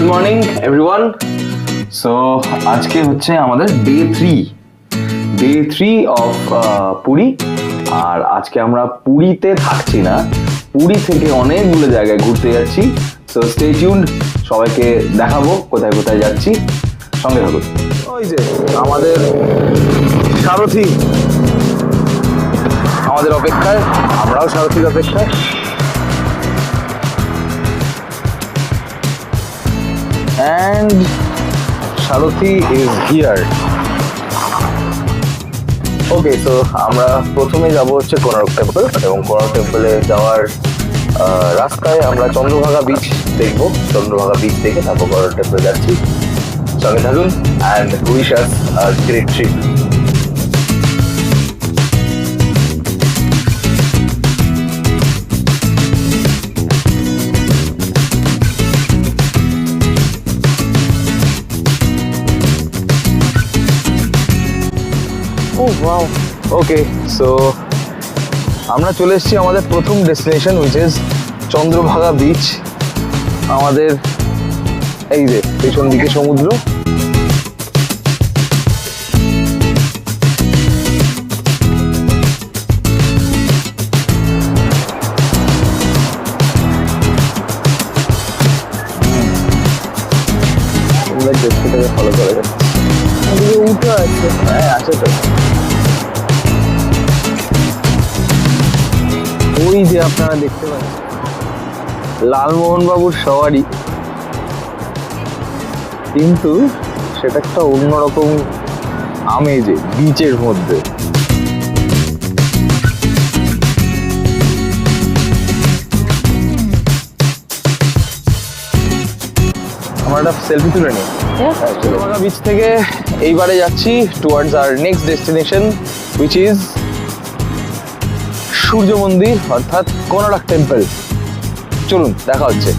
Morning everyone. So আজকে হচ্ছে আমাদের ডে থ্রি অফ পুরী। আর আজকে আমরা পুরীতে থাকছি না, পুরী থেকে অনেকগুলো জায়গায় ঘুরতে যাচ্ছি। সো স্টে টিউনড, সবাইকে দেখাবো কোথায় কোথায় যাচ্ছি, সঙ্গে থাকুন। ওই যে আমাদের সারথি আমাদের অপেক্ষায়, আমরাও সারথির অপেক্ষায়। And Sarathi is here. ওকে, তো আমরা প্রথমে যাব হচ্ছে কোনারক টেম্পল, এবং কোনারক টেম্পলে যাওয়ার রাস্তায় আমরা চন্দ্রভাগা বিচ দেখবো। চন্দ্রভাগা বিচ দেখে তারপর কোনারক টেম্পলে যাচ্ছি। সঙ্গে থাকুন and wish us a great trip. Okay, so আমরা চলে এসেছি আমাদের প্রথম destination, which is Chandrabhaga beach. আমাদের এই যে পেছন দিকে সমুদ্র। ফলো করা যাচ্ছে, উঠে আছে। হ্যাঁ, আছে তো। ওই যে আপনারা দেখতে পাচ্ছেন লালমোহন বাবুর সওয়ারি, কিন্তু সেটা একটা অন্যরকম আমেজে বিচের মধ্যে। আমরা একটা সেলফি তুলে নিই। চন্দ্রভাগা বিচ থেকে এইবারে যাচ্ছি towards our next destination, which is সূর্য মন্দির অর্থাৎ কোনারক টেম্পল। চলুন, দেখা হচ্ছে।